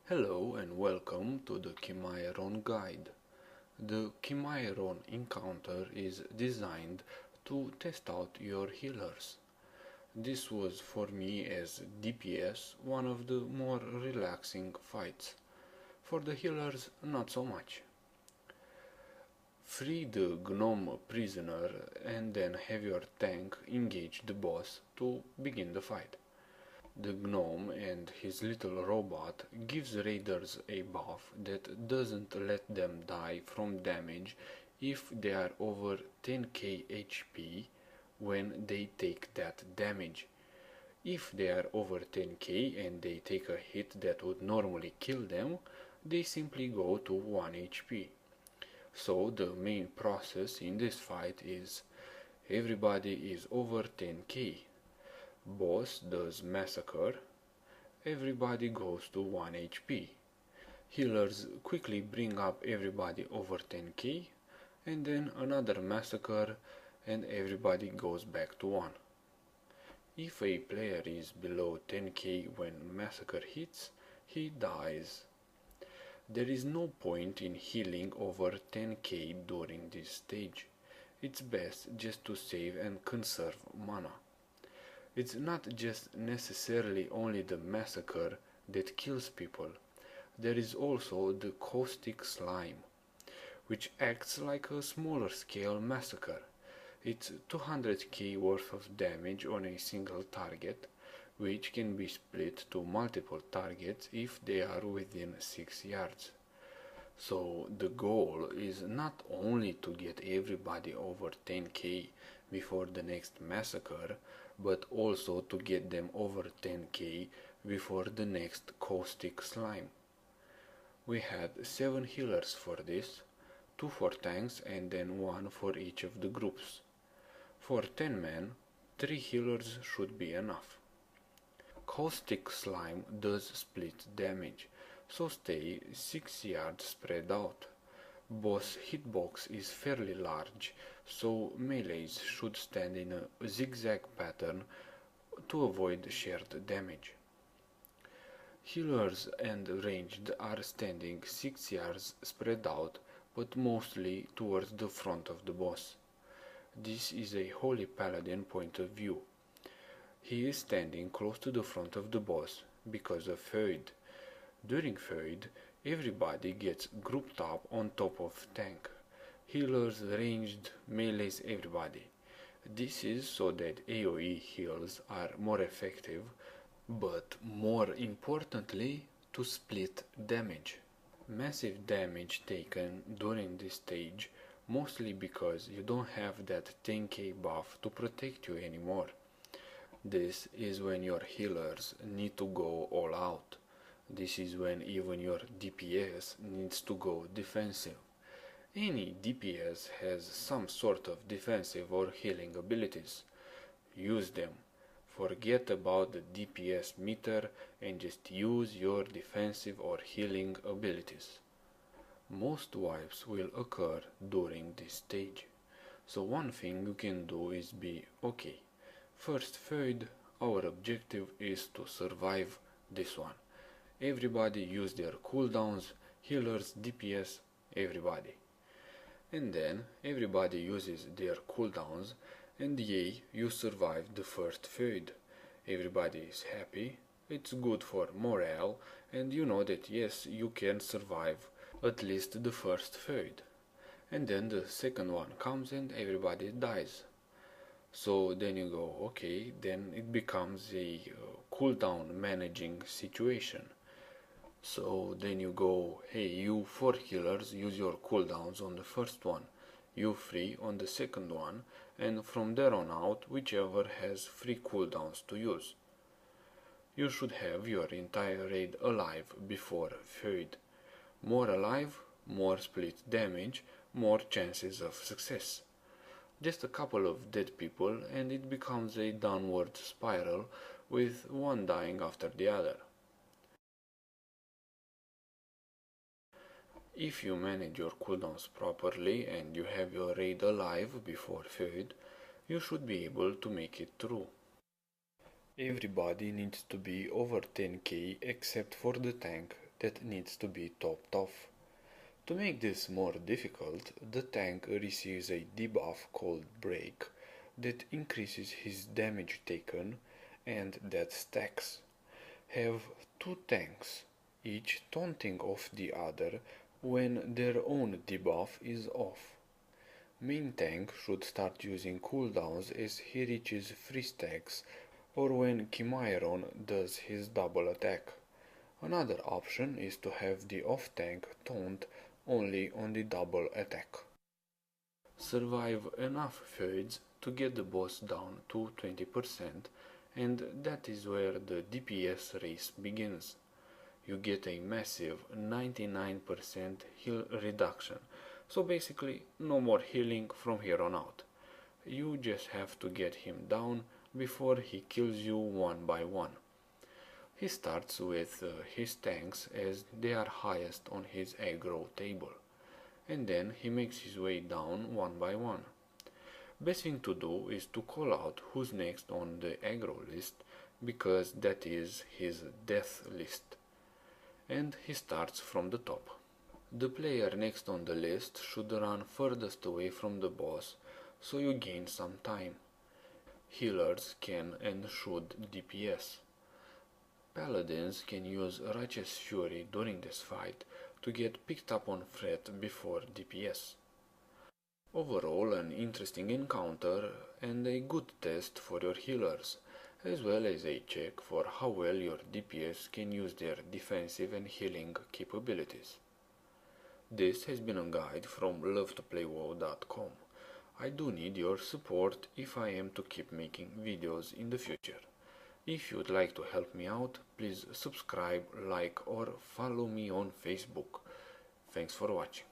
Hello and welcome to the Chimaeron guide. The Chimaeron encounter is designed to test out your healers. This was for me as DPS one of the more relaxing fights. For the healers, not so much. Free the gnome prisoner and then have your tank engage the boss to begin the fight. The gnome and his little robot gives raiders a buff that doesn't let them die from damage if they are over 10k HP when they take that damage. If they are over 10k and they take a hit that would normally kill them, they simply go to 1 HP. So the main process in this fight is everybody is over 10k. Boss does massacre, everybody goes to 1 HP. Healers quickly bring up everybody over 10k, and then another massacre and everybody goes back to 1. If a player is below 10k when massacre hits, he dies. There is no point in healing over 10k during this stage. It's best just to save and conserve mana. It's not just necessarily only the massacre that kills people. There is also the caustic slime, which acts like a smaller scale massacre. It's 200k worth of damage on a single target, which can be split to multiple targets if they are within 6 yards. So the goal is not only to get everybody over 10k before the next massacre, but also to get them over 10k before the next caustic slime. We had 7 healers for this, 2 for tanks and then 1 for each of the groups. For 10 men, 3 healers should be enough. Caustic slime does split damage, so stay 6 yards spread out. Boss hitbox is fairly large, so melees should stand in a zigzag pattern to avoid shared damage. Healers and ranged are standing 6 yards spread out, but mostly towards the front of the boss. This is a holy paladin point of view. He is standing close to the front of the boss because of feud. During feud, everybody gets grouped up on top of tank. Healers, ranged, melees, everybody. This is so that AoE heals are more effective, but more importantly, to split damage. Massive damage taken during this stage, mostly because you don't have that 10k buff to protect you anymore. This is when your healers need to go all out. This is when even your DPS needs to go defensive. Any DPS has some sort of defensive or healing abilities. Use them. Forget about the DPS meter and just use your defensive or healing abilities. Most wipes will occur during this stage. So one thing you can do is be okay. First feud, our objective is to survive this one. Everybody use their cooldowns, healers, DPS, everybody. And then everybody uses their cooldowns and yay, you survived the first feud. Everybody is happy, it's good for morale, and you know that yes, you can survive at least the first feud. And then the second one comes and everybody dies. So then you go, okay, then it becomes a cooldown managing situation. So then you go, hey, you 4 healers use your cooldowns on the first one, you 3 on the second one, and from there on out, whichever has 3 cooldowns to use. You should have your entire raid alive before feud. More alive, more split damage, more chances of success. Just a couple of dead people and it becomes a downward spiral with one dying after the other. If you manage your cooldowns properly and you have your raid alive before feud, you should be able to make it through. Everybody needs to be over 10k except for the tank that needs to be topped off. To make this more difficult, the tank receives a debuff called Break that increases his damage taken and that stacks. Have two tanks, each taunting off the other when their own debuff is off. Main tank should start using cooldowns as he reaches 3 stacks or when Chimaeron does his double attack. Another option is to have the off tank taunt only on the double attack. Survive enough feuds to get the boss down to 20%, and that is where the DPS race begins. You get a massive 99% heal reduction, so basically no more healing from here on out. You just have to get him down before he kills you one by one. He starts with his tanks as they are highest on his aggro table, and then he makes his way down one by one. Best thing to do is to call out who's next on the aggro list, because that is his death list, and he starts from the top. The player next on the list should run furthest away from the boss, so you gain some time. Healers can and should DPS. Paladins can use Righteous Fury during this fight to get picked up on threat before DPS. Overall, an interesting encounter and a good test for your healers, as well as a check for how well your DPS can use their defensive and healing capabilities. This has been a guide from lovetoplaywao.com. I do need your support if I am to keep making videos in the future. If you'd like to help me out, please subscribe, like or follow me on Facebook. Thanks for watching.